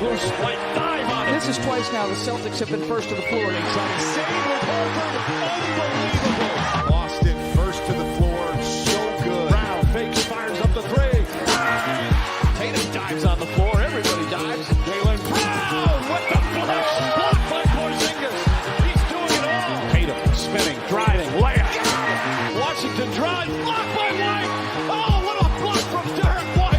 Close flight dive on it. This is twice now the Celtics have been first to the floor. Exciting save with Horford. Unbelievable. Boston first to the floor. So good. Brown fakes, fires up the three. Tatum dives on the floor. Everybody dives. Jaylen Brown with the flush. Blocked by Porzingis. He's doing it all. Tatum spinning, driving, layup. Washington drives. Blocked by White. Oh, what a block from Derek White.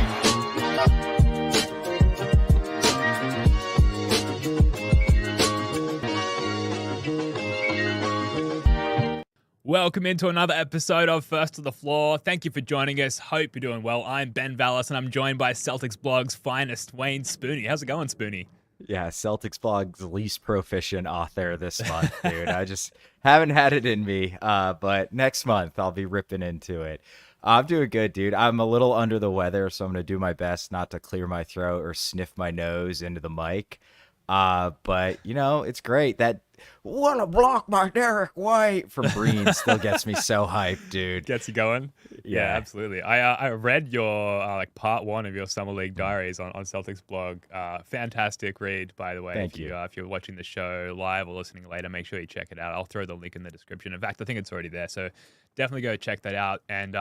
Welcome into another episode of First to the Floor. Thank you for joining us. Hope you're doing well. I'm Ben Vallis, and I'm joined by Celtics Blog's finest, Wayne Spooney. How's it going, Spooney? Yeah, Celtics Blog's least proficient author this month, dude. I just haven't had it in me, but next month I'll be ripping into it. I'm doing good, dude. I'm a little under the weather, so I'm going to do my best not to clear my throat or sniff my nose into the mic. But, you know, it's great. That "wanna block my Derek White" from Breen still gets me so hyped, dude. Gets you going? Yeah, absolutely. I read your like part one of your Summer League Diaries on Celtics Blog. Fantastic read, by the way. Thank you. If you're watching the show live or listening later, make sure you check it out. I'll throw the link in the description. In fact, I think it's already there, so definitely go check that out. And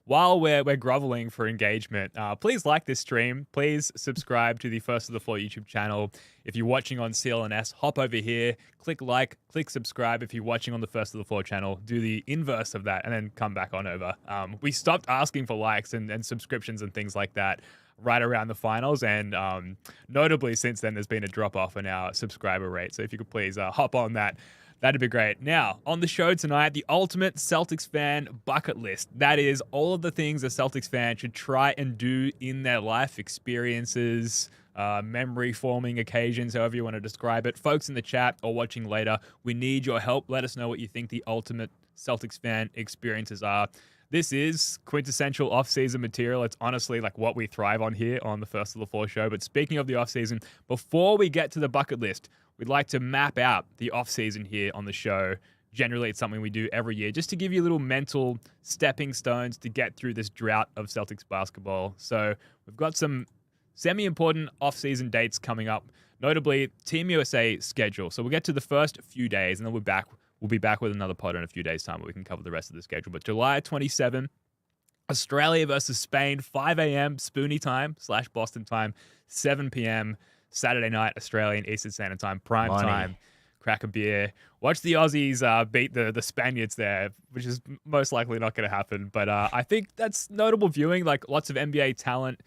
while we're groveling for engagement, please like this stream. Please subscribe to the First of the Floor YouTube channel. If you're watching on CLNS, hop over here, click like, click subscribe. If you're watching on the First of the Floor channel, do the inverse of that and then come back on over. We stopped asking for likes and subscriptions and things like that right around the finals, and notably since then there's been a drop-off in our subscriber rate. So if you could please hop on that, that'd be great. Now, on the show tonight, the ultimate Celtics fan bucket list. That is all of the things a Celtics fan should try and do in their life, experiences, memory-forming occasions, however you want to describe it. Folks in the chat or watching later, we need your help. Let us know what you think the ultimate Celtics fan experiences are. This is quintessential off-season material. It's honestly like what we thrive on here on the First of the Floor show. But speaking of the off-season, before we get to the bucket list, we'd like to map out the off-season here on the show. Generally, it's something we do every year just to give you little mental stepping stones to get through this drought of Celtics basketball. So we've got some semi-important off-season dates coming up, notably Team USA schedule. So we'll get to the first few days, and then we'll be back with another pod in a few days' time where we can cover the rest of the schedule. But July 27, Australia versus Spain, 5 a.m. Spoonie time / Boston time, 7 p.m. Saturday night, Australian Eastern Standard Time, prime time. Crack a beer. Watch the Aussies beat the Spaniards there, which is most likely not going to happen. But I think that's notable viewing, like lots of NBA talent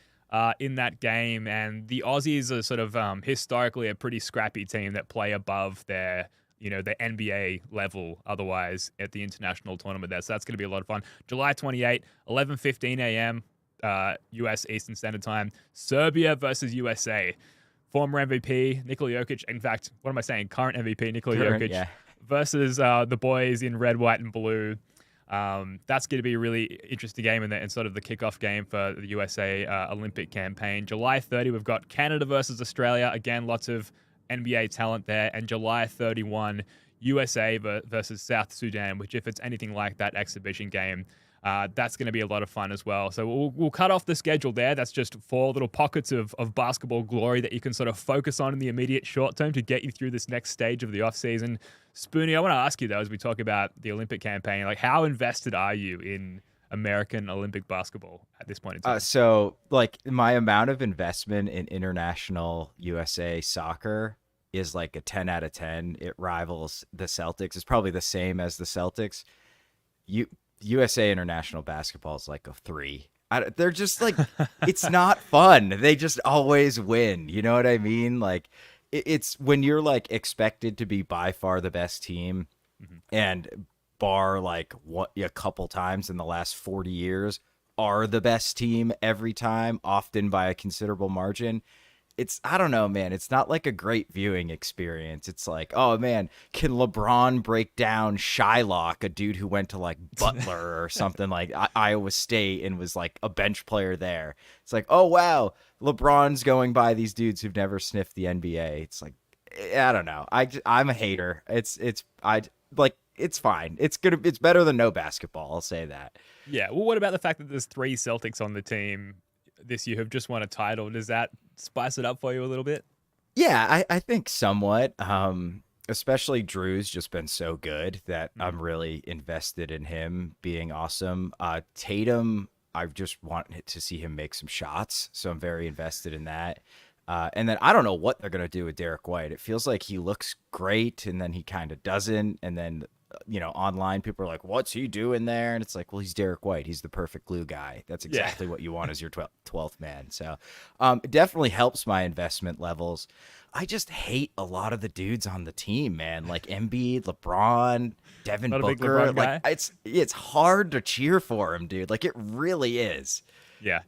in that game. And the Aussies are sort of historically a pretty scrappy team that play above their NBA level otherwise at the international tournament there. So that's going to be a lot of fun. July 28, 11:15 a.m. US Eastern Standard Time. Serbia versus USA. Former MVP Nikola Jokic, in fact, what am I saying? Current MVP Nikola Jokic versus the boys in red, white, and blue. That's going to be a really interesting game and sort of the kickoff game for the USA Olympic campaign. July 30, we've got Canada versus Australia. Again, lots of NBA talent there. And July 31, USA versus South Sudan, which if it's anything like that exhibition game, that's going to be a lot of fun as well. So we'll cut off the schedule there. That's just 4 little pockets of basketball glory that you can sort of focus on in the immediate short term to get you through this next stage of the offseason. Spoonie, I want to ask you, though, as we talk about the Olympic campaign, like how invested are you in American Olympic basketball at this point in time? So, like, my amount of investment in international USA soccer is like a 10 out of 10. It rivals the Celtics. It's probably the same as the Celtics. USA international basketball is like a 3. They're just like, it's not fun. They just always win. You know what I mean? Like, it's when you're like expected to be by far the best team, and bar like a couple times in the last 40 years are the best team every time, often by a considerable margin. I don't know, man. It's not like a great viewing experience. It's like, oh man, can LeBron break down Shylock, a dude who went to like Butler or something like Iowa State and was like a bench player there. It's like, oh wow, LeBron's going by these dudes who've never sniffed the NBA. It's like, I don't know. I'm a hater. It's fine. It's better than no basketball. I'll say that. Yeah. Well, what about the fact that there's 3 Celtics on the team this year who've just won a title? Does that spice it up for you a little bit? Yeah, I think somewhat. Especially Drew's just been so good that I'm really invested in him being awesome. Tatum, I just want to see him make some shots, so I'm very invested in that. And then I don't know what they're gonna do with Derek White. It feels like he looks great, and then he kind of doesn't. And then online people are like, "What's he doing there?" And it's like, well, he's Derek White. He's the perfect glue guy. That's exactly what you want as your 12th man. So it definitely helps my investment levels. I just hate a lot of the dudes on the team, man. Like Embiid, LeBron, Devin Booker. Like it's hard to cheer for him, dude. Like it really is. Yeah.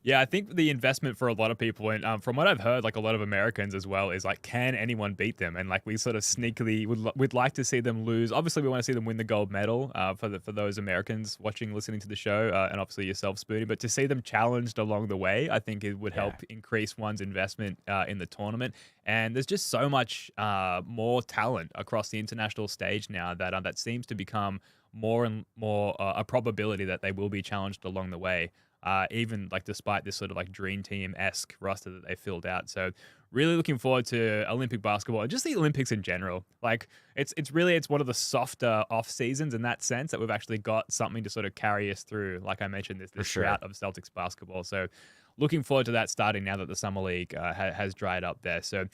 Yeah, I think the investment for a lot of people, and from what I've heard, like a lot of Americans as well, is like, can anyone beat them? And like we sort of sneakily would like to see them lose. Obviously, we want to see them win the gold medal for those Americans watching, listening to the show, and obviously yourself, Spoonie. But to see them challenged along the way, I think it would help increase one's investment in the tournament. And there's just so much more talent across the international stage now that seems to become more and more a probability that they will be challenged along the way. Even like despite this sort of like dream team-esque roster that they filled out. So really looking forward to Olympic basketball and just the Olympics in general. Like it's one of the softer off seasons in that sense that we've actually got something to sort of carry us through. Like I mentioned, this route of Celtics basketball. So looking forward to that starting now that the Summer League has dried up there. So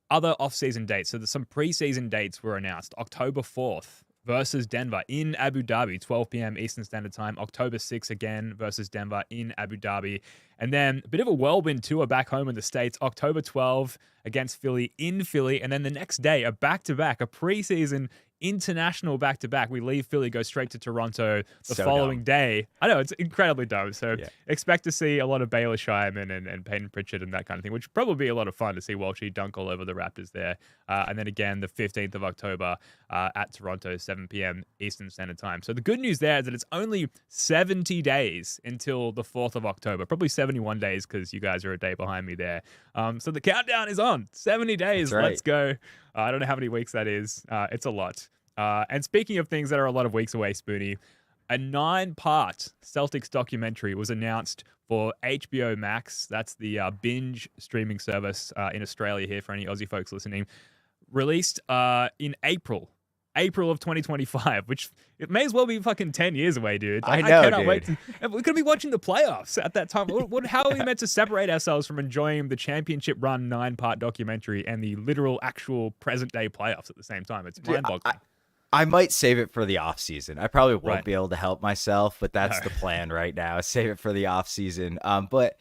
other off-season dates. So there's some preseason dates were announced. October 4th. Versus Denver in Abu Dhabi, 12 p.m. Eastern Standard Time. October 6th again versus Denver in Abu Dhabi. And then a bit of a whirlwind tour back home in the States. October 12 against Philly in Philly. And then the next day, a back-to-back, a preseason international back-to-back. We leave Philly, go straight to Toronto the following day. I know, it's incredibly dumb. So expect to see a lot of Baylor Shireman and Peyton Pritchard and that kind of thing, which would probably be a lot of fun to see Walshy dunk all over the Raptors there. And then again, the 15th of October at Toronto, 7 p.m. Eastern Standard Time. So the good news there is that it's only 70 days until the 4th of October. Probably 71 days because you guys are a day behind me there. So the countdown is on. 70 days. That's right. Let's go. I don't know how many weeks that is. It's a lot. And speaking of things that are a lot of weeks away, Spoonie, a 9-part Celtics documentary was announced for HBO Max. That's the binge streaming service in Australia here for any Aussie folks listening. Released in April of 2025, which it may as well be fucking 10 years away, dude. I know, cannot dude. Wait we're going to be watching the playoffs at that time. How are we meant to separate ourselves from enjoying the championship run 9-part documentary and the literal actual present day playoffs at the same time? It's mind-boggling. I might save it for the off season. I probably won't be able to help myself, but that's the plan right now. Save it for the off season. But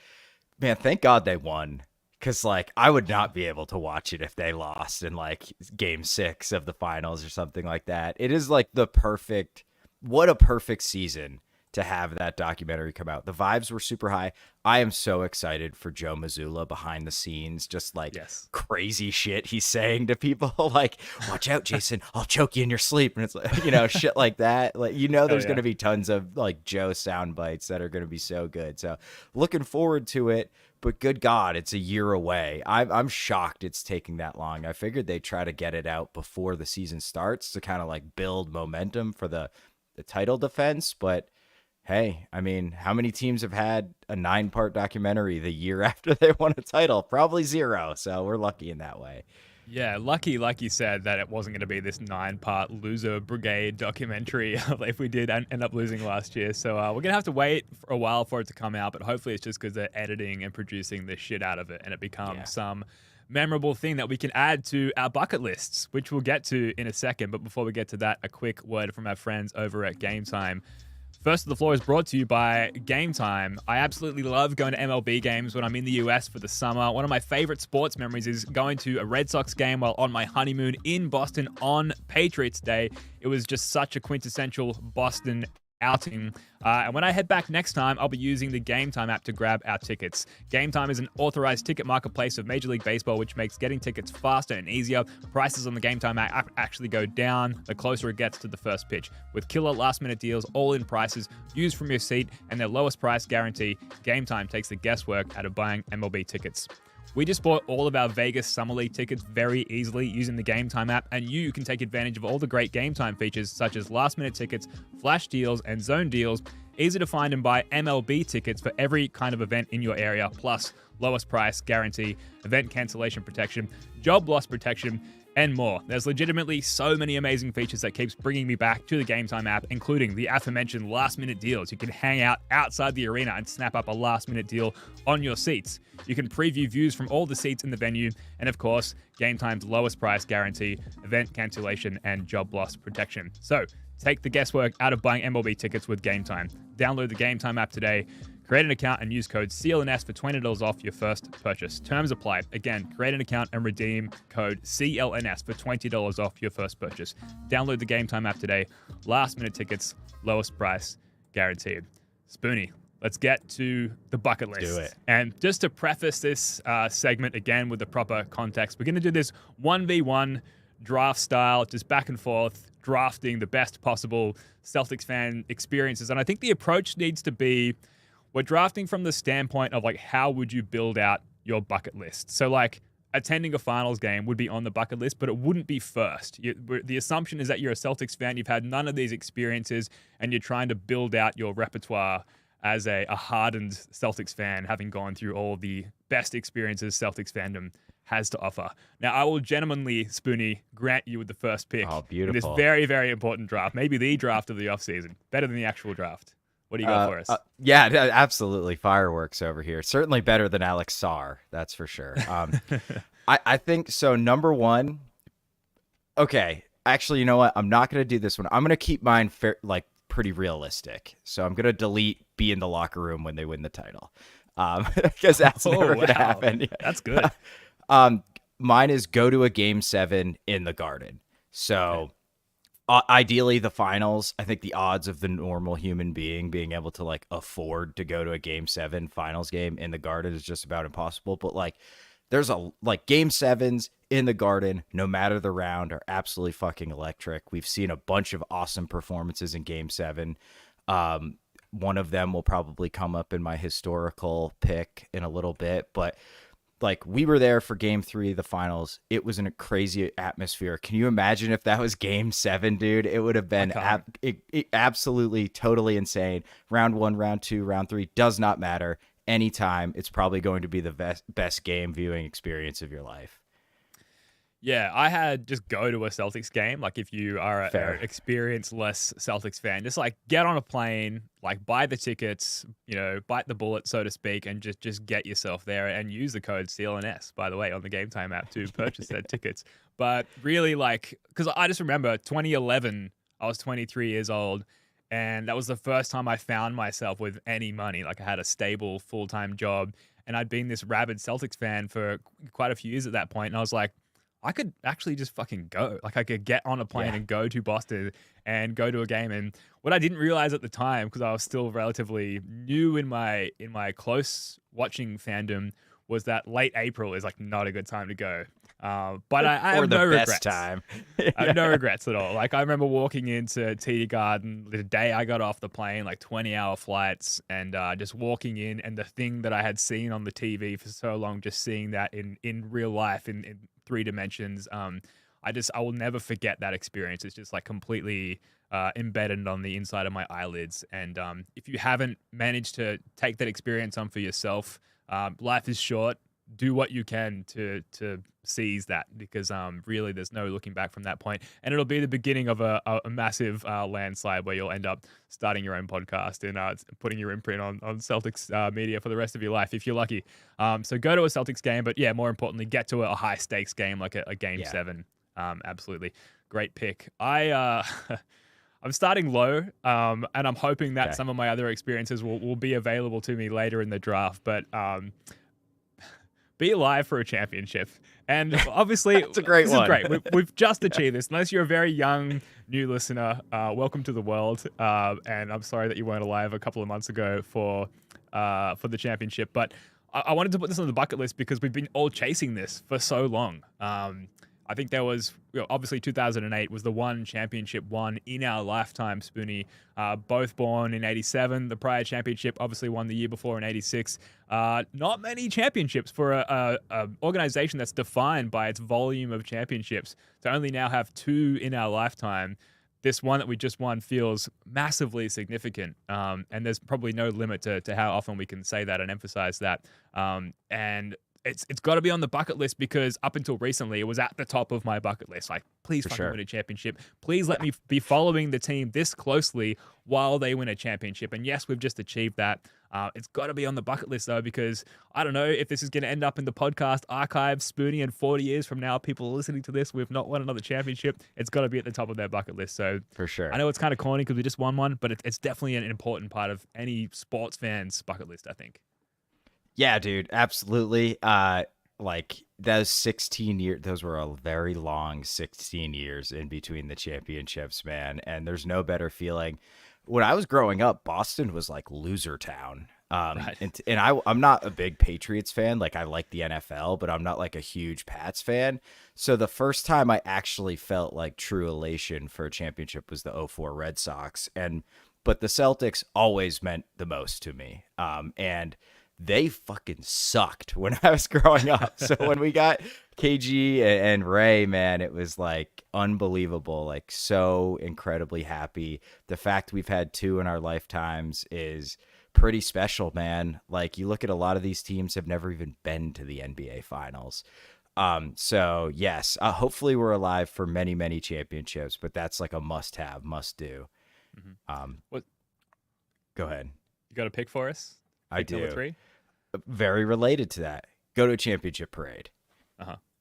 man, thank God they won. Because, like, I would not be able to watch it if they lost in, like, game 6 of the finals or something like that. It is, like, what a perfect season to have that documentary come out. The vibes were super high. I am so excited for Joe Mazzulla behind the scenes, just, like, crazy shit he's saying to people. Like, watch out, Jason, I'll choke you in your sleep. And it's, like, shit like that. Like, there's going to be tons of, like, Joe sound bites that are going to be so good. So, looking forward to it. But good God, it's a year away. I'm shocked it's taking that long. I figured they'd try to get it out before the season starts to kind of like build momentum for the title defense. But hey, I mean, how many teams have had a 9-part documentary the year after they won a title? Probably 0. So we're lucky in that way. Yeah, lucky, like you said, that it wasn't going to be this 9-part loser brigade documentary if we did end up losing last year. So we're going to have to wait for a while for it to come out, but hopefully it's just because they're editing and producing the shit out of it and it becomes some memorable thing that we can add to our bucket lists, which we'll get to in a second. But before we get to that, a quick word from our friends over at Game Time. First of the Floor is brought to you by Game Time. I absolutely love going to MLB games when I'm in the US for the summer. One of my favorite sports memories is going to a Red Sox game while on my honeymoon in Boston on Patriots Day. It was just such a quintessential Boston outing. And when I head back next time, I'll be using the Game Time app to grab our tickets. Game Time is an authorized ticket marketplace of Major League Baseball, which makes getting tickets faster and easier. Prices on the Game Time app actually go down the closer it gets to the first pitch. With killer last-minute deals, all-in prices, used from your seat, and their lowest price guarantee, Game Time takes the guesswork out of buying MLB tickets. We just bought all of our Vegas Summer League tickets very easily using the Game Time app, and you can take advantage of all the great Game Time features such as last-minute tickets, flash deals, and zone deals Easy to find and buy MLB tickets for every kind of event in your area, plus lowest price guarantee, event cancellation protection, job loss protection, and more. There's legitimately so many amazing features that keeps bringing me back to the Game Time app, including the aforementioned last-minute deals. You can hang out outside the arena and snap up a last-minute deal on your seats. You can preview views from all the seats in the venue, and of course, Game Time's lowest price guarantee, event cancellation, and job loss protection. So, take the guesswork out of buying MLB tickets with Game Time. Download the Game Time app today. Create an account and use code CLNS for $20 off your first purchase. Terms apply. Again, create an account and redeem code CLNS for $20 off your first purchase. Download the Game Time app today. Last minute tickets, lowest price guaranteed. Spoonie, let's get to the bucket list. Do it. And just to preface this segment again with the proper context, we're going to do this 1v1 draft style, just back and forth, drafting the best possible Celtics fan experiences. And I think the approach needs to be, we're drafting from the standpoint of like, how would you build out your bucket list? So like attending a finals game would be on the bucket list, but it wouldn't be first. The assumption is that you're a Celtics fan, you've had none of these experiences, and you're trying to build out your repertoire as a hardened Celtics fan, having gone through all the best experiences Celtics fandom has to offer. Now, I will genuinely, Spoonie, grant you with the first pick in this very, very important draft, maybe the draft of the offseason, better than the actual draft. What do you got for us? Yeah, absolutely. Fireworks over here. Certainly better than Alex Sarr. That's for sure. I think so. Number one. Okay. Actually, you know what? I'm not going to do this one. I'm going to keep mine pretty realistic. So I'm going to delete be in the locker room when they win the title. Because that's never going to happen. That's good. Mine is go to a game 7 in the Garden. So ideally the finals. I think the odds of the normal human being able to like afford to go to a game 7 finals game in the Garden is just about impossible. But like there's game 7s in the Garden, no matter the round, are absolutely fucking electric. We've seen a bunch of awesome performances in game 7. One of them will probably come up in my historical pick in a little bit, but like we were there for game 3 of the finals. It was in a crazy atmosphere. Can you imagine if that was game 7, dude? It would have been absolutely totally insane. Round 1, round 2, round 3 does not matter. Anytime, it's probably going to be the best game viewing experience of your life. Yeah, I had just go to a Celtics game. Like if you are an experienced-less Celtics fan, just like get on a plane, like buy the tickets, bite the bullet, so to speak, and just get yourself there and use the code CLNS, by the way, on the Game Time app to purchase their tickets. But really because I just remember 2011, I was 23 years old, and that was the first time I found myself with any money. Like I had a stable full-time job, and I'd been this rabid Celtics fan for quite a few years at that point, and I was like, I could actually just fucking go. Like I could get on a plane and go to Boston and go to a game. And what I didn't realize at the time, because I was still relatively new in my close watching fandom, was that late April is like not a good time to go. But I have no regrets. Time. I have no regrets at all. Like I remember walking into TD Garden the day I got off the plane, like 20-hour flights, and just walking in, and the thing that I had seen on the TV for so long, just seeing that in real life in 3 dimensions. I will never forget that experience. It's just like completely embedded on the inside of my eyelids. And if you haven't managed to take that experience on for yourself, life is short. Do what you can to seize that, because really there's no looking back from that point. And it'll be the beginning of a massive landslide where you'll end up starting your own podcast and putting your imprint on Celtics media for the rest of your life, if you're lucky. So go to a Celtics game, but yeah, more importantly, get to a high stakes game like a game 7. Absolutely. Great pick. I'm starting low, and I'm hoping that some of my other experiences will be available to me later in the draft, but be alive for a championship. And obviously, it's a great one. This is great. We've just achieved this. Unless you're a very young new listener, welcome to the world. And I'm sorry that you weren't alive a couple of months ago for the championship. But I wanted to put this on the bucket list because we've been all chasing this for so long. I think there was, obviously 2008 was the one championship won in our lifetime, Spoonie. Both born in 87. The prior championship obviously won the year before in 86. Not many championships for a organization that's defined by its volume of championships. To only now have 2 in our lifetime this one that we just won feels massively significant. And there's probably no limit to how often we can say that and emphasize that. And it's got to be on the bucket list because up until recently, it was at the top of my bucket list. Like, please fucking win a championship. Please let me be following the team this closely while they win a championship. And yes, we've just achieved that. It's got to be on the bucket list, though, because I don't know if this is going to end up in the podcast archive, Spoonie, and 40 years from now, people are listening to this. We've not won another championship. It's got to be at the top of their bucket list. So for sure. I know it's kind of corny because we just won one, but it's definitely an important part of any sports fan's bucket list, I think. Yeah, dude, absolutely. Like those 16 years, those were a very long 16 years in between the championships, man. And there's no better feeling. When I was growing up, Boston was like loser town. Right. And I'm not a big Patriots fan. Like I like the NFL, but I'm not like a huge Pats fan. So the first time I actually felt like true elation for a championship was the '04 Red Sox. But the Celtics always meant the most to me. And they fucking sucked when I was growing up. So when we got KG and Ray, man, it was like unbelievable, like so incredibly happy. The fact we've had two in our lifetimes is pretty special, man. Like you look at a lot of these teams have never even been to the NBA finals. So yes, hopefully we're alive for many, many championships, but that's like a must have, must do. What? Go ahead. You got a pick for us? I do. Number 3? Very related to that. Go to a championship parade.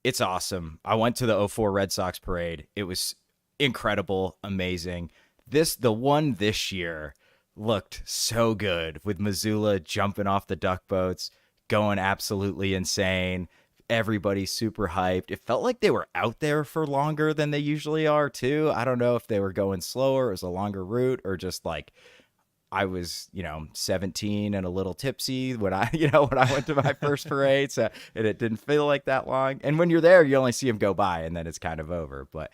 It's awesome. I went to the '04 Red Sox parade. It was incredible, amazing. The one this year looked so good with Missoula jumping off the duck boats, going absolutely insane. Everybody's super hyped. It felt like they were out there for longer than they usually are too. I don't know if they were going slower, it was a longer route, or just like I was, 17 and a little tipsy when I went to my first parade. So it didn't feel like that long. And when you're there, you only see them go by and then it's kind of over. But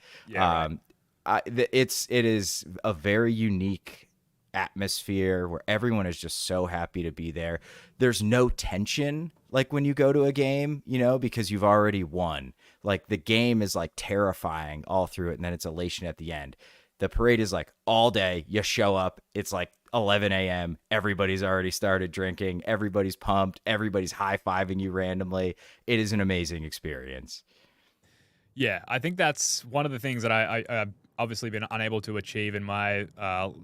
it is a very unique atmosphere where everyone is just so happy to be there. There's no tension like when you go to a game, because you've already won. Like the game is like terrifying all through it. And then it's elation at the end. The parade is like all day. You show up. It's like 11 a.m. Everybody's already started drinking. Everybody's pumped. Everybody's high-fiving you randomly. It is an amazing experience. Yeah, I think that's one of the things that I've obviously been unable to achieve in my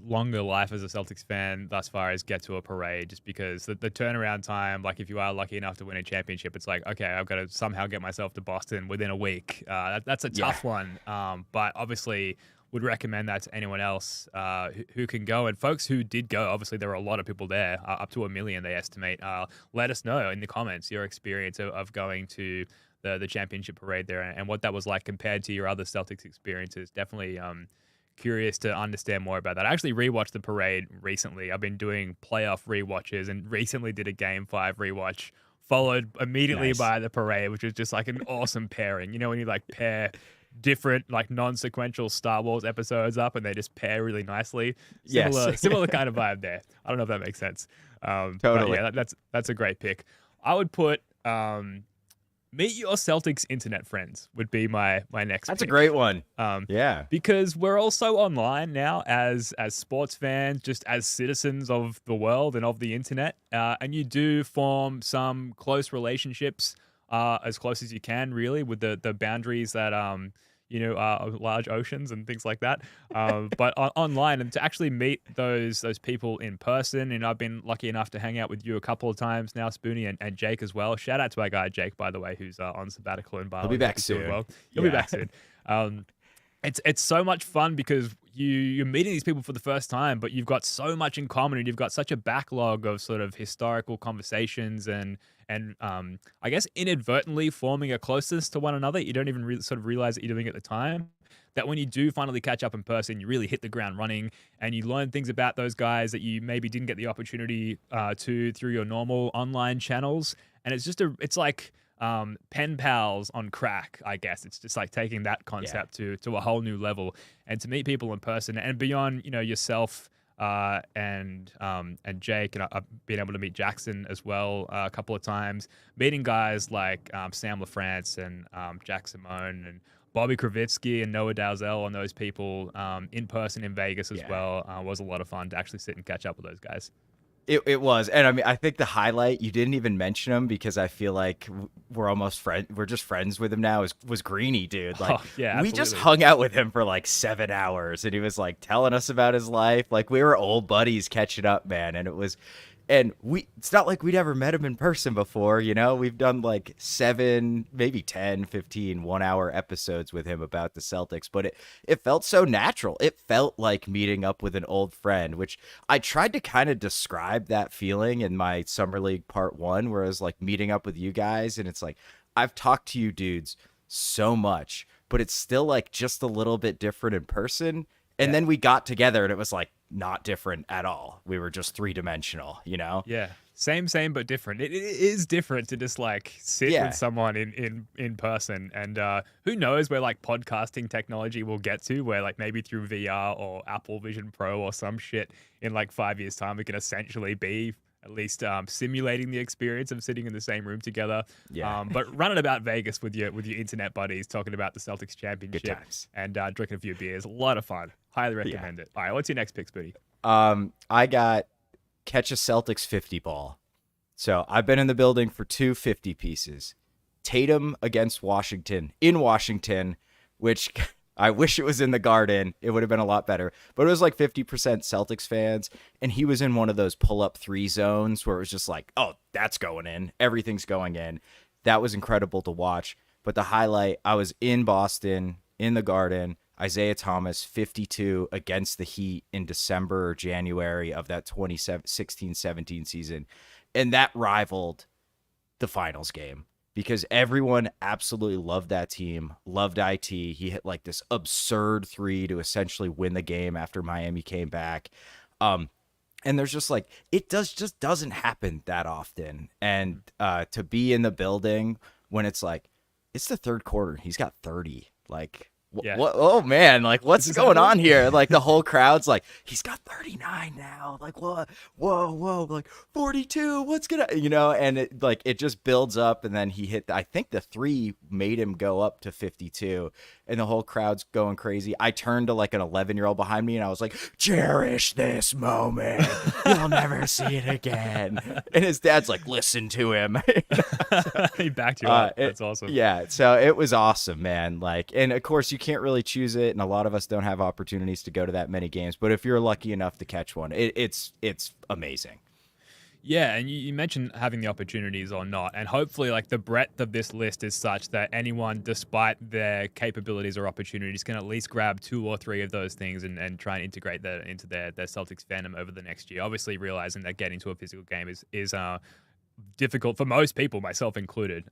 longer life as a Celtics fan thus far is get to a parade, just because the turnaround time, like if you are lucky enough to win a championship, it's like, okay, I've got to somehow get myself to Boston within a week. That's a tough one, but obviously would recommend that to anyone else who can go. And folks who did go, obviously there were a lot of people there, up to 1 million they estimate. Let us know in the comments your experience of going to the championship parade there and what that was like compared to your other Celtics experiences. Definitely curious to understand more about that. I actually rewatched the parade recently. I've been doing playoff rewatches and recently did a Game 5 rewatch, followed immediately by the parade, which was just like an awesome pairing. When you like pair different like non-sequential Star Wars episodes up and they just pair really nicely. Similar kind of vibe there. I don't know if that makes sense. Totally. But yeah, that's a great pick. I would put Meet Your Celtics Internet Friends would be my next That's pick. a great one. Yeah. Because we're also online now as sports fans, just as citizens of the world and of the internet. And you do form some close relationships, as close as you can, really, with the boundaries that large oceans and things like that. But online, and to actually meet those people in person. And I've been lucky enough to hang out with you a couple of times now, Spoonie, and Jake as well. Shout out to our guy Jake, by the way, who's on sabbatical in Bali. He'll be back soon. He'll be back soon. It's so much fun because you're meeting these people for the first time, but you've got so much in common and you've got such a backlog of sort of historical conversations and I guess inadvertently forming a closeness to one another. You don't even sort of realize that you're doing it at the time. That when you do finally catch up in person, you really hit the ground running and you learn things about those guys that you maybe didn't get the opportunity to through your normal online channels. And it's like pen pals on crack, I guess. It's just like taking that concept to a whole new level, and to meet people in person and beyond, yourself and Jake, and I've been able to meet Jackson as well a couple of times, meeting guys like Sam LaFrance and Jack Simone and Bobby Kravitsky and Noah Dalzell and those people in person in Vegas as well was a lot of fun to actually sit and catch up with those guys. It was. And I mean, I think the highlight, you didn't even mention him because I feel like we're almost friends. We're just friends with him now was Greeny, dude. Like, we just hung out with him for like 7 hours and he was like telling us about his life. Like we were old buddies catching up, man. And it's not like we'd ever met him in person before, you know. We've done like 7, maybe 10, 15 1-hour episodes with him about the Celtics, but it felt so natural. It felt like meeting up with an old friend, which I tried to kind of describe that feeling in my Summer League Part 1, where I was like meeting up with you guys. And it's like, I've talked to you dudes so much, but it's still like just a little bit different in person. And then we got together and it was like not different at all. We were just 3-dimensional, you know? Yeah. Same, but different. It is different to just like sit with someone in person. And who knows where like podcasting technology will get to, where like maybe through VR or Apple Vision Pro or some shit in like 5 years' time, we can essentially be at least simulating the experience of sitting in the same room together. Yeah. But running about Vegas with your internet buddies, talking about the Celtics championship and drinking a few beers, a lot of fun. Highly recommend it. All right, what's your next pick, Spoody? I got catch a Celtics 50 ball. So I've been in the building for 2 50 pieces. Tatum against Washington in Washington, which I wish it was in the Garden. It would have been a lot better. But it was like 50% Celtics fans. And he was in one of those pull-up 3 zones where it was just like, oh, that's going in. Everything's going in. That was incredible to watch. But the highlight, I was in Boston, in the Garden, Isaiah Thomas, 52 against the Heat in December or January of that 2016-17 season. And that rivaled the finals game because everyone absolutely loved that team, loved IT. He hit like this absurd 3 to essentially win the game after Miami came back. And there's just like, it just doesn't happen that often. And to be in the building when it's like, it's the third quarter, he's got 30, like, what? Oh man, like what's going on here? Like the whole crowd's like, he's got 39 now. Like what? Whoa, like 42. What's gonna, you know? And it just builds up, and then he hit. I think the 3 made him go up to 52, and the whole crowd's going crazy. I turned to like an 11-year-old behind me, and I was like, "Cherish this moment. You'll never see it again." And his dad's like, "Listen to him." He backed you up. That's awesome. Yeah, so it was awesome, man. Like, and of course you can't really choose it, and a lot of us don't have opportunities to go to that many games, but if you're lucky enough to catch one, it's amazing. Yeah, and you mentioned having the opportunities or not, and hopefully like the breadth of this list is such that anyone, despite their capabilities or opportunities, can at least grab 2 or 3 of those things and try and integrate that into their Celtics fandom over the next year. Obviously realizing that getting to a physical game is difficult for most people, myself included.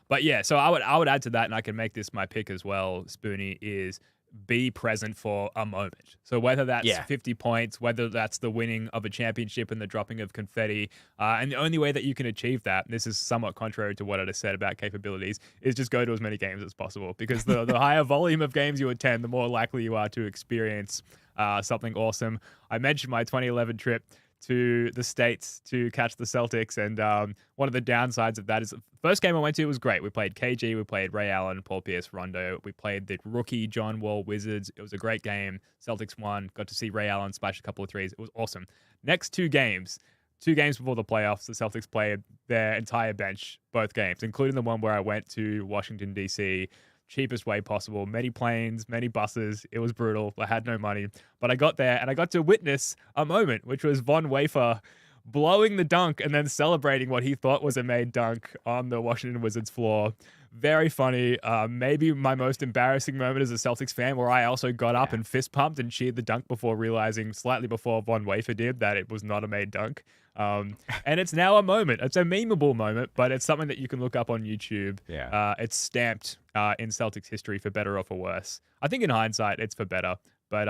But yeah, so I would add to that, and I can make this my pick as well, Spoonie, is be present for a moment. So whether that's 50 points, whether that's the winning of a championship and the dropping of confetti, and the only way that you can achieve that, this is somewhat contrary to what I just said about capabilities, is just go to as many games as possible, because the higher volume of games you attend, the more likely you are to experience something awesome. I mentioned my 2011 trip to the States to catch the Celtics, and one of the downsides of that is the first game I went to was great. We played KG, we played Ray Allen, Paul Pierce, Rondo. We played the rookie John Wall Wizards. It was a great game. Celtics won. Got to see Ray Allen splash a couple of threes. It was awesome. Next 2 games before the playoffs, the Celtics played their entire bench, both games, including the one where I went to Washington, D.C., cheapest way possible. Many planes, many buses. It was brutal. I had no money. But I got there and I got to witness a moment, which was Von Wafer blowing the dunk and then celebrating what he thought was a made dunk on the Washington Wizards floor. Very funny. Maybe my most embarrassing moment as a Celtics fan, where I also got up and fist pumped and cheered the dunk before realizing, slightly before Von Wafer did, that it was not a made dunk. And it's now a moment. It's a memeable moment, but it's something that you can look up on YouTube. Yeah. It's stamped in Celtics history for better or for worse. I think in hindsight, it's for better. But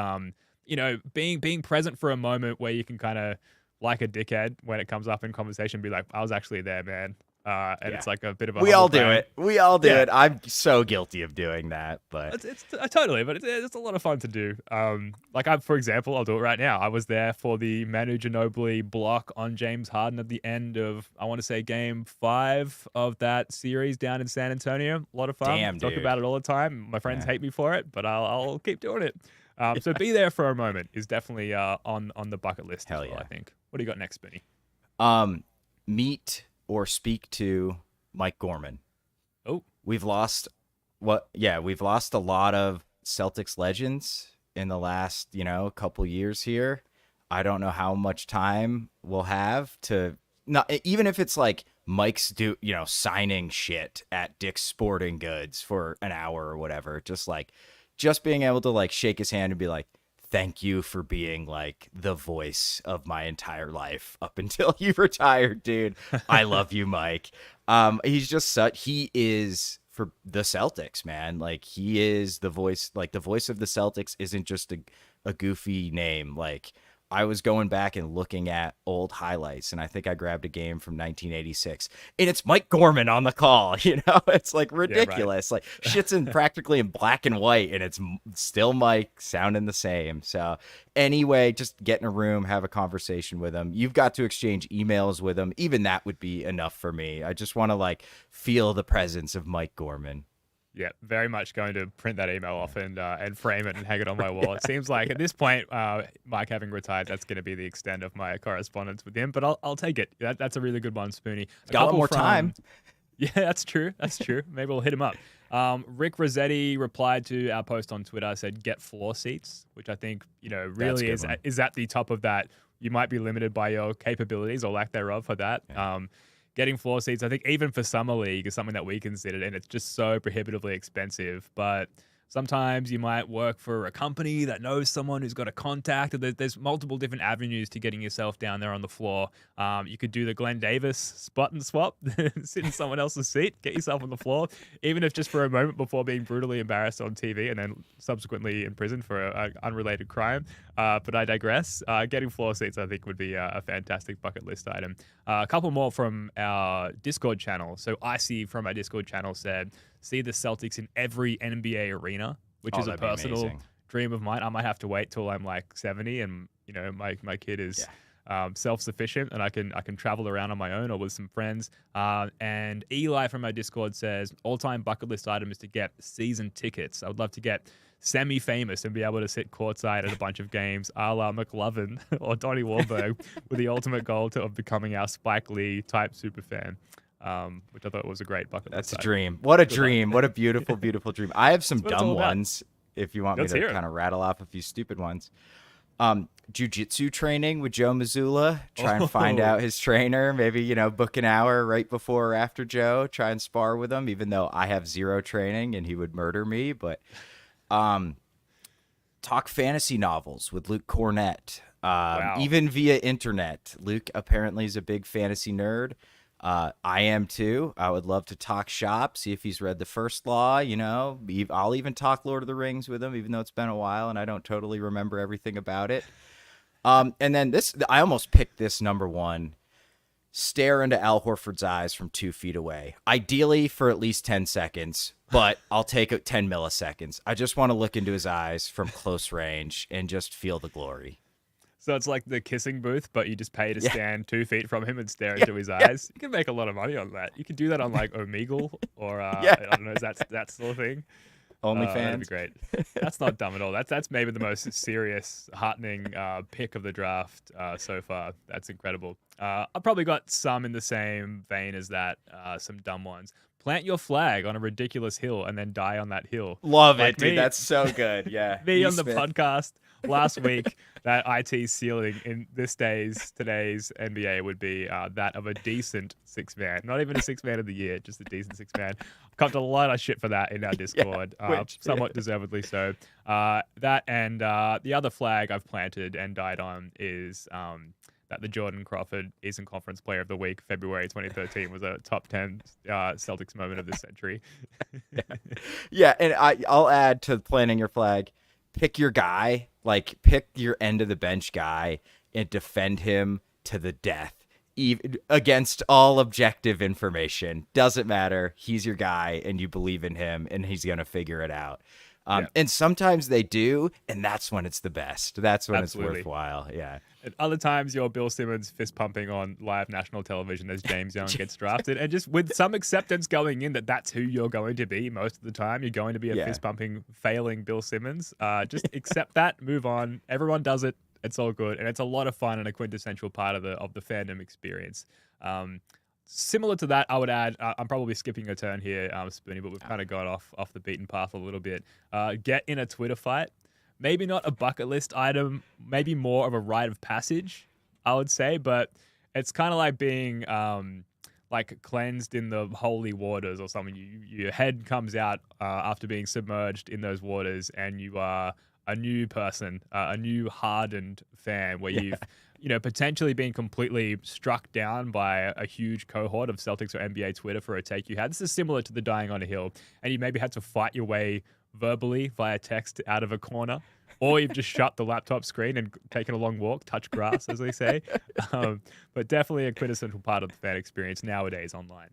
you know, being present for a moment where you can kind of, like a dickhead, when it comes up in conversation, be like, I was actually there, man. and it's like a bit of a we all humble do brag. it. We all do Yeah. it. I'm so guilty of doing that, but It's totally, but it's a lot of fun to do. For example, I'll do it right now. I was there for the Manu Ginobili block on James Harden at the end of, I want to say, Game 5 of that series down in San Antonio. A lot of fun. Damn, Talk dude. about it all the time. My friends hate me for it, but I'll keep doing it. So be there for a moment is definitely on the bucket list. Hell as well, yeah. I think. What do you got next, Benny? Meet or speak to Mike Gorman. Oh, We've lost a lot of Celtics legends in the last, couple years here. I don't know how much time we'll have to not, even if it's like Mike's signing shit at Dick's Sporting Goods for an hour or whatever, just being able to like shake his hand and be like, thank you for being like the voice of my entire life up until you retired, dude. I love you, Mike. He is for the Celtics, man. Like he is the voice, like the voice of the Celtics isn't just a goofy name. Like I was going back and looking at old highlights, and I think I grabbed a game from 1986, and it's Mike Gorman on the call. It's like ridiculous. Like shit's practically in black and white, and it's still Mike sounding the same. So anyway, just get in a room, have a conversation with him. You've got to exchange emails with him. Even that would be enough for me. I just want to like feel the presence of Mike Gorman. yeah, very much going to print that email off and frame it and hang it on my wall. It seems like at this point, Mike having retired, that's going to be the extent of my correspondence with him. But I'll take it. That's a really good one, Spoonie. Got a lot more time. Yeah, that's true. That's true. Maybe we'll hit him up. Rick Rossetti replied to our post on Twitter, said get floor seats, which I think really is at the top of that. You might be limited by your capabilities or lack thereof for that. Yeah. Getting floor seats, I think even for Summer League is something that we considered, and it's just so prohibitively expensive. But sometimes you might work for a company that knows someone who's got a contact. There's multiple different avenues to getting yourself down there on the floor. You could do the Glenn Davis spot and swap, sit in someone else's seat, get yourself on the floor, even if just for a moment before being brutally embarrassed on TV and then subsequently in prison for an unrelated crime. But I digress. Getting floor seats, I think, would be a fantastic bucket list item. A couple more from our Discord channel. So Icy from our Discord channel said, see the Celtics in every NBA arena, which is a personal dream of mine. I might have to wait till I'm like 70 and my kid is self-sufficient and I can travel around on my own or with some friends. And Eli from our Discord says all-time bucket list item is to get season tickets. I would love to get semi-famous and be able to sit courtside at a bunch of games a la McLovin or Donnie Wahlberg with the ultimate goal of becoming our Spike Lee type super fan. Which I thought was a great bucket list. That's a dream. What a dream. What a beautiful, beautiful dream. I have some dumb ones if you want me to kind of rattle off a few stupid ones. Jiu-jitsu training with Joe Mazzulla. Try and find out his trainer. Maybe, book an hour right before or after Joe. Try and spar with him, even though I have zero training and he would murder me. But talk fantasy novels with Luke Cornett. Even via internet. Luke apparently is a big fantasy nerd. I am too. I would love to talk shop, see if he's read the First Law, I'll even talk Lord of the Rings with him, even though it's been a while and I don't totally remember everything about it. And then I almost picked this number one. Stare into Al Horford's eyes from 2 feet away. Ideally for at least 10 seconds, but I'll take 10 milliseconds. I just want to look into his eyes from close range and just feel the glory. So it's like the kissing booth, but you just pay to stand 2 feet from him and stare into his eyes. You can make a lot of money on that. You can do that on like Omegle or I don't know, is that still a thing? OnlyFans. That'd be great. That's not dumb at all. That's maybe the most serious, heartening pick of the draft so far. That's incredible. I've probably got some in the same vein as that, some dumb ones. Plant your flag on a ridiculous hill and then die on that hill. Love it, dude. That's so good. Yeah. Me on the podcast last week, that IT ceiling in today's NBA would be that of a decent six-man. Not even a six-man of the year, just a decent six-man. Copped a lot of shit for that in our Discord, somewhat deservedly so. That and the other flag I've planted and died on is that the Jordan Crawford Eastern Conference Player of the Week, February 2013, was a top 10 Celtics moment of this century. Yeah, and I'll add to planting your flag, pick your guy, like pick your end of the bench guy and defend him to the death. even against all objective information. Doesn't matter. He's your guy, and you believe in him, and he's gonna figure it out. And sometimes they do, and that's when it's the best. That's when Absolutely. it's worthwhile. Yeah. At other times, you're Bill Simmons fist pumping on live national television as James Young gets drafted, and just with some acceptance going in that that's who you're going to be most of the time. You're going to be a fist pumping, failing Bill Simmons. Just accept that, move on. Everyone does it. It's all good, and it's a lot of fun and a quintessential part of the fandom experience. Similar to that, I would add, I'm probably skipping a turn here, Spoonie, but we've kind of gone off the beaten path a little bit. Get in a Twitter fight. Maybe not a bucket list item, maybe more of a rite of passage, I would say, but it's kind of like being like cleansed in the holy waters or something. Your head comes out after being submerged in those waters, and you are a new person, a new hardened fan where you've potentially been completely struck down by a huge cohort of Celtics or NBA Twitter for a take you had. This is similar to the dying on a hill, and you maybe had to fight your way verbally via text out of a corner, or you've just shut the laptop screen and taken a long walk, touch grass, as they say. But definitely a quintessential part of the fan experience nowadays online.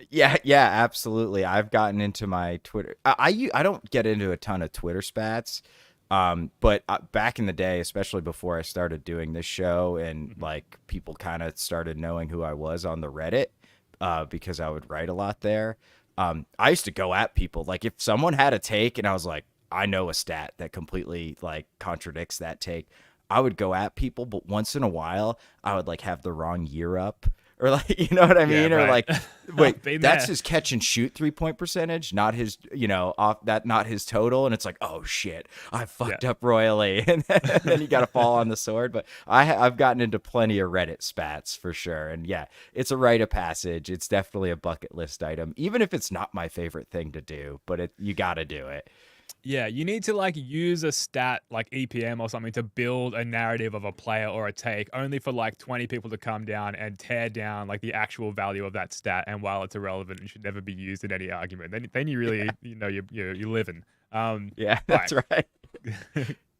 Yeah, absolutely. I've gotten into my Twitter. I don't get into a ton of Twitter spats, but back in the day, especially before I started doing this show, and like people kind of started knowing who I was on the Reddit, because I would write a lot there. I used to go at people. Like if someone had a take and I was like, I know a stat that completely like contradicts that take, I would go at people. But once in a while, I would like have the wrong year up, or like, you know what I mean? Yeah, or right. like, wait, that's there. his catch and shoot 3-point percentage, not his, not his total. And it's like, oh shit, I fucked up royally. And then you got to fall on the sword. But I've gotten into plenty of Reddit spats for sure. And yeah, it's a rite of passage. It's definitely a bucket list item, even if it's not my favorite thing to do, but you got to do it. Yeah, you need to like use a stat like EPM or something to build a narrative of a player or a take, only for like 20 people to come down and tear down like the actual value of that stat. And while it's irrelevant and should never be used in any argument, then you really you're living. Yeah, that's right.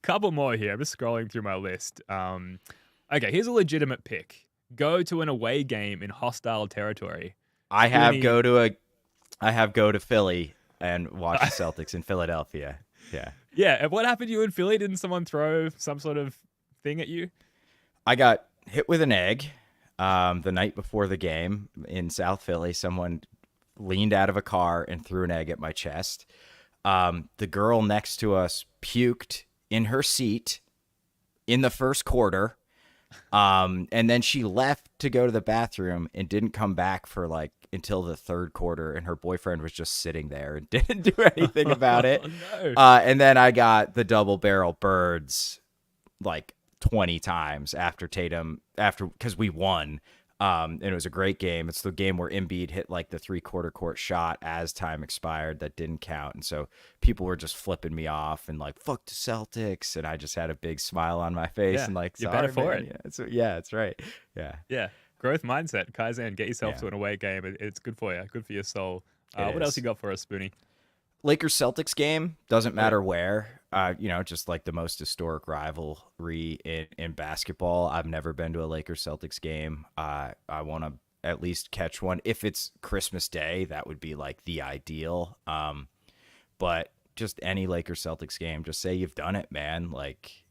Couple more here. I'm just scrolling through my list. Okay, here's a legitimate pick. Go to an away game in hostile territory. I have go to Philly and watch the Celtics in Philadelphia. Yeah. Yeah. And what happened to you in Philly? Didn't someone throw some sort of thing at you? I got hit with an egg the night before the game in South Philly. Someone leaned out of a car and threw an egg at my chest. The girl next to us puked in her seat in the first quarter. And then she left to go to the bathroom and didn't come back for like until the third quarter, and her boyfriend was just sitting there and didn't do anything about it. No. And then I got the double barrel birds like 20 times because we won. And it was a great game. It's the game where Embiid hit like the 3/4 court shot as time expired that didn't count. And so people were just flipping me off and like, fuck the Celtics. And I just had a big smile on my face and like, you're better for man. it. Yeah, it's right. Yeah. Yeah. Growth mindset. Kaizen, get yourself to an away game. It's good for you. Good for your soul. What else you got for us, Spoonie? Lakers Celtics game, doesn't matter where, just like the most historic rivalry in basketball. I've never been to a Lakers Celtics game. I want to at least catch one. If it's Christmas Day, that would be like the ideal. But just any Lakers Celtics game, just say you've done it, man. Like,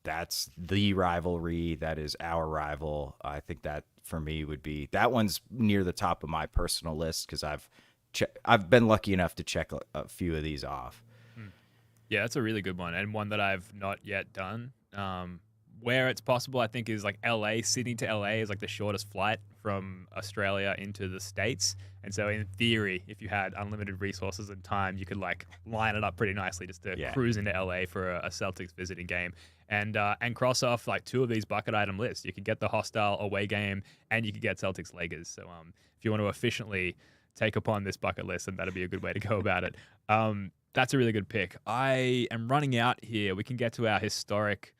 that's the rivalry. That is our rival. I think that for me that one's near the top of my personal list because I've been lucky enough to check a few of these off. Yeah, that's a really good one, and one that I've not yet done. Where it's possible, I think, is like LA. Sydney to LA is like the shortest flight from Australia into the States. And so in theory, if you had unlimited resources and time, you could like line it up pretty nicely just to cruise into LA for a Celtics visiting game and cross off like two of these bucket item lists. You could get the hostile away game and you could get Celtics Lakers. So if you want to efficiently take upon this bucket list, and that'd be a good way to go about it. That's a really good pick. I am running out here. We can get to our historic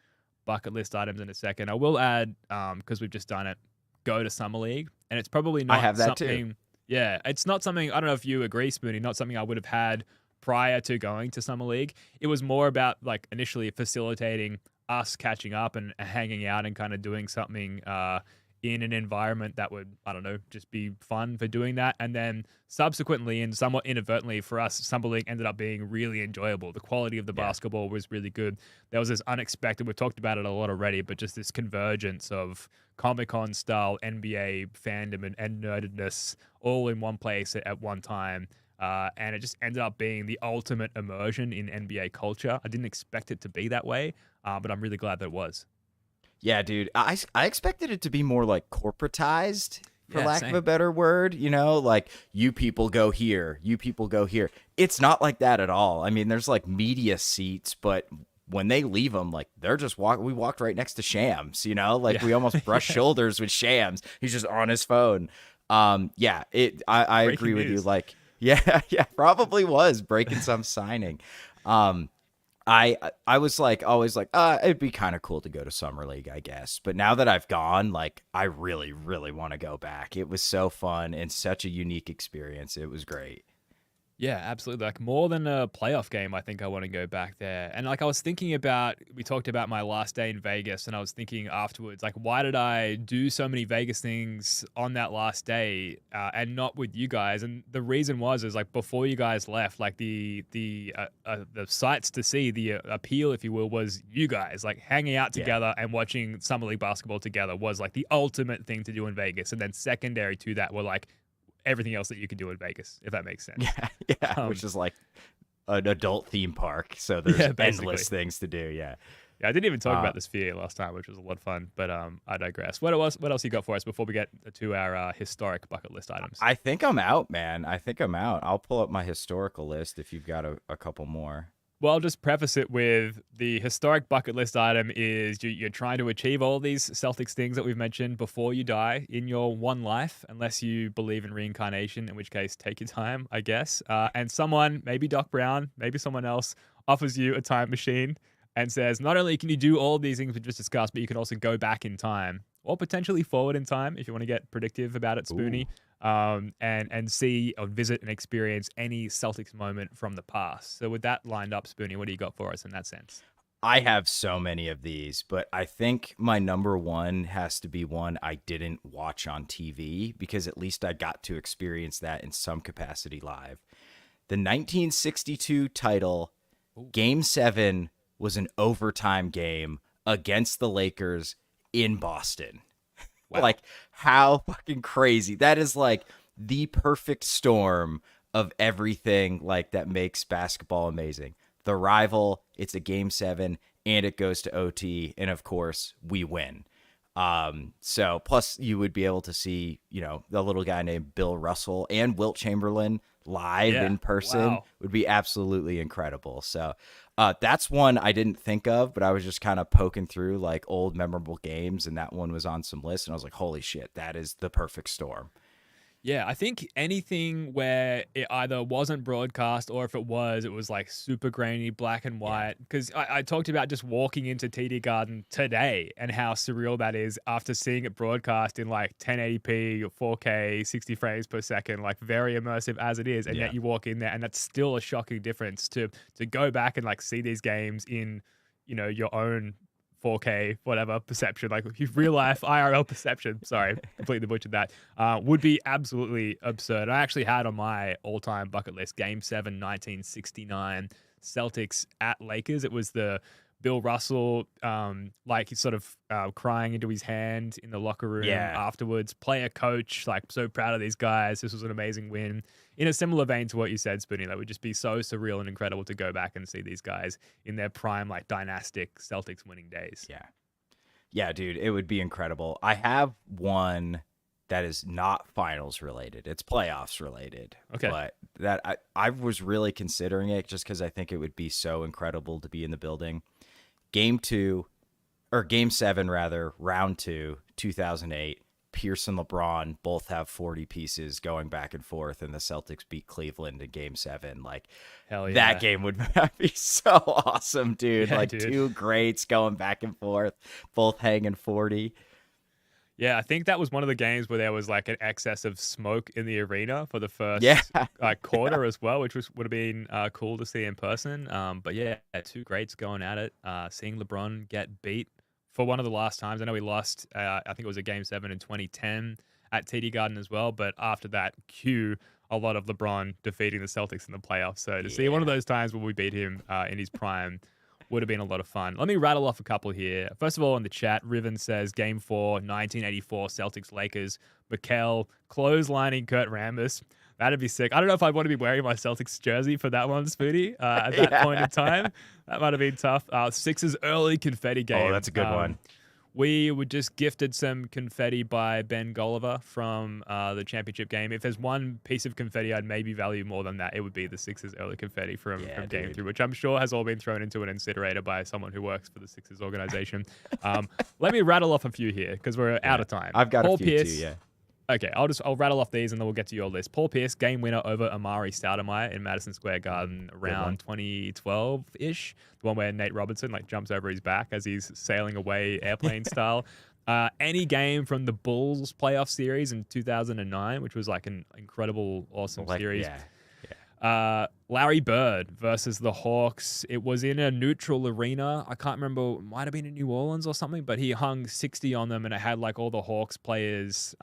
bucket list items in a second. I will add, because we've just done it, go to Summer League. And it's probably not I have that something... too. Yeah, it's not something... I don't know if you agree, Spoonie, not something I would have had prior to going to Summer League. It was more about, like, initially facilitating us catching up and hanging out and kind of doing something in an environment that would, I don't know, just be fun for doing that. And then subsequently and somewhat inadvertently for us, Summer League ended up being really enjoyable. The quality of the basketball was really good. There was this unexpected, we've talked about it a lot already, but just this convergence of Comic-Con style NBA fandom and nerdedness all in one place at one time. And it just ended up being the ultimate immersion in NBA culture. I didn't expect it to be that way, but I'm really glad that it was. Yeah, dude. I expected it to be more like corporatized, for lack same. of a better word. You know, like you people go here, you people go here. It's not like that at all. I mean, there's like media seats, but when they leave them, like they're just we walked right next to Shams, you know, like we almost brushed shoulders with Shams. He's just on his phone. I agree with you. Like, yeah, probably was breaking some signing. I was like always like, it'd be kind of cool to go to Summer League, I guess. But now that I've gone, like, I really, really want to go back. It was so fun and such a unique experience. It was great. Yeah, absolutely. Like more than a playoff game, I think I want to go back there. And like I was thinking about, we talked about my last day in Vegas, and I was thinking afterwards, like, why did I do so many Vegas things on that last day and not with you guys? And the reason is like before you guys left, like the sights to see, the appeal, if you will, was you guys like hanging out together and watching Summer League basketball together was like the ultimate thing to do in Vegas. And then secondary to that were like everything else that you could do in Vegas, if that makes sense. Which is like an adult theme park, so there's endless things to do. Yeah, I didn't even talk about the Sphere last time, which was a lot of fun, but I digress. What else you got for us before we get to our historic bucket list items? I think I'm out, man. I think I'm out. I'll pull up my historical list if you've got a couple more. Well, I'll just preface it with the historic bucket list item is you're trying to achieve all these Celtics things that we've mentioned before you die in your one life, unless you believe in reincarnation, in which case take your time, I guess. And someone, maybe Doc Brown, maybe someone else, offers you a time machine and says, not only can you do all these things we just discussed, but you can also go back in time or potentially forward in time if you want to get predictive about it, Spoonie. And see or visit and experience any Celtics moment from the past. So with that lined up, Spoonie, what do you got for us in that sense? I have so many of these, but I think my number one has to be one I didn't watch on TV because at least I got to experience that in some capacity live. The 1962 title, Game 7, was an overtime game against the Lakers in Boston. Wow. Like, how fucking crazy. That is like the perfect storm of everything like that makes basketball amazing. The rival, it's a Game 7, and it goes to OT, and of course, we win. So plus you would be able to see, you know, the little guy named Bill Russell and Wilt Chamberlain live in person would be absolutely incredible. So that's one I didn't think of, but I was just kind of poking through like old memorable games, and that one was on some lists, and I was like, holy shit, that is the perfect storm. Yeah, I think anything where it either wasn't broadcast or if it was like super grainy, black and white. Because I talked about just walking into TD Garden today and how surreal that is after seeing it broadcast in like 1080p or 4K, 60 frames per second, like very immersive as it is. And yet you walk in there and that's still a shocking difference to go back and like see these games in, you know, your own 4K, whatever perception, like real life IRL perception. Sorry, completely butchered that. Would be absolutely absurd. I actually had on my all-time bucket list Game 7, 1969, Celtics at Lakers. It was the Bill Russell, like he's sort of crying into his hand in the locker room afterwards. Player coach, like so proud of these guys. This was an amazing win. In a similar vein to what you said, Spoonie, that would just be so surreal and incredible to go back and see these guys in their prime, like dynastic Celtics winning days. Yeah, dude, it would be incredible. I have one that is not finals related. It's playoffs related. Okay. But that I was really considering it just because I think it would be so incredible to be in the building. Game 7, rather, round 2, 2008. Pierce and LeBron both have 40 pieces going back and forth, and the Celtics beat Cleveland in Game 7. Like, hell yeah. That game would be so awesome, dude. Two greats going back and forth, both hanging 40. Yeah, I think that was one of the games where there was like an excess of smoke in the arena for the first quarter as well, which would have been cool to see in person. But yeah, two greats going at it. Seeing LeBron get beat for one of the last times. I know we lost, I think it was a Game 7 in 2010 at TD Garden as well. But after that, cue a lot of LeBron defeating the Celtics in the playoffs. So to see one of those times where we beat him in his prime would have been a lot of fun. Let me rattle off a couple here. First of all, in the chat, Riven says Game 4, 1984 Celtics-Lakers. Mikel clotheslining Kurt Rambis. That'd be sick. I don't know if I'd want to be wearing my Celtics jersey for that one, Spoody, at that point in time. That might have been tough. Sixers early confetti game. Oh, that's a good one. We were just gifted some confetti by Ben Gulliver from the championship game. If there's one piece of confetti I'd maybe value more than that, it would be the Sixers early confetti from Game 3, which I'm sure has all been thrown into an incinerator by someone who works for the Sixers organization. Let me rattle off a few here because we're out of time. I've got Paul a few Pierce, too, yeah. Okay, I'll rattle off these and then we'll get to your list. Paul Pierce, game winner over Amari Stoudemire in Madison Square Garden around 2012-ish. The one where Nate Robinson jumps over his back as he's sailing away airplane style. Any game from the Bulls playoff series in 2009, which was an incredible, awesome series. Larry Bird versus the Hawks. It was in a neutral arena. I can't remember. It might have been in New Orleans or something, but he hung 60 on them and it had all the Hawks players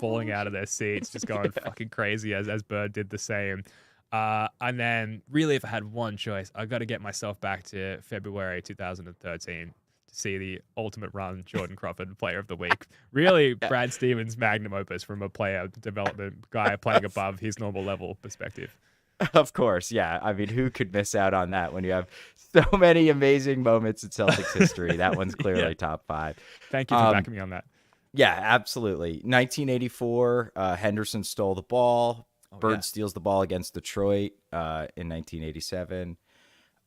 falling out of their seats, just going fucking crazy as Bird did the same. And then really, if I had one choice, I got to get myself back to February 2013 to see the ultimate run Jordan Crawford Player of the Week. Really, Brad Stevens' magnum opus from a player development guy playing above his normal level perspective. Of course, yeah. I mean, who could miss out on that when you have so many amazing moments in Celtics history? That one's clearly top 5. Thank you for backing me on that. Yeah, absolutely. 1984, Henderson stole the ball. Bird steals the ball against Detroit in 1987.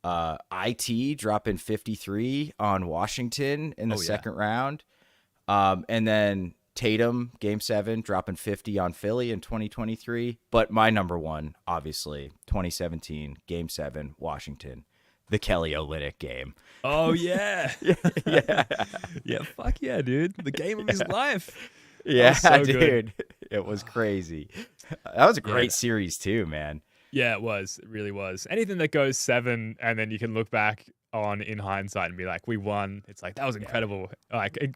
IT dropping 53 on Washington in the second round. And then Tatum, Game 7, dropping 50 on Philly in 2023. But my number one, obviously, 2017, Game 7, Washington, the Kelly Olynyk game. Oh, yeah. Yeah, fuck yeah, dude. The game of his life. Yeah, so dude. It was crazy. That was a great series, too, man. Yeah, it was. It really was. Anything that goes 7 and then you can look back on in hindsight and be like, we won. It's that was incredible.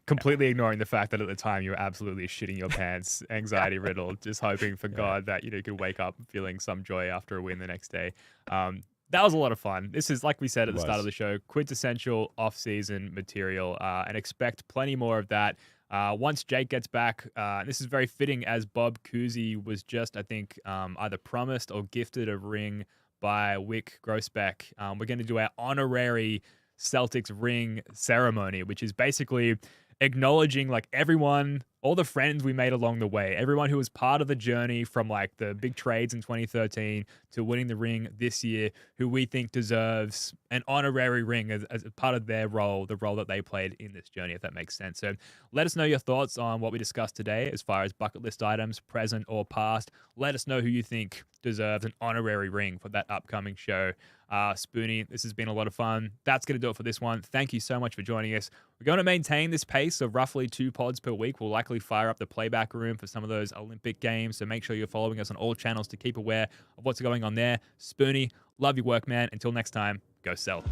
Completely ignoring the fact that at the time you were absolutely shitting your pants, anxiety riddled, just hoping for God that you could wake up feeling some joy after a win the next day. That was a lot of fun. This is, like we said at the start of the show, quintessential off-season material, and expect plenty more of that. Once Jake gets back, this is very fitting as Bob Cousy was just, I think, either promised or gifted a ring by Wick Grossbeck. We're going to do our honorary Celtics ring ceremony, which is basically acknowledging everyone, all the friends we made along the way, everyone who was part of the journey from the big trades in 2013 to winning the ring this year, who we think deserves an honorary ring as part of their role, the role that they played in this journey, if that makes sense. So let us know your thoughts on what we discussed today as far as bucket list items, present or past. Let us know who you think deserves an honorary ring for that upcoming show. Spoonie, this has been a lot of fun. That's going to do it for this one. Thank you so much for joining us. We're going to maintain this pace of roughly 2 pods per week. We'll likely fire up the playback room for some of those Olympic games, so make sure you're following us on all channels to keep aware of what's going on there. Spoonie, love your work, man. Until next time, go Celtics.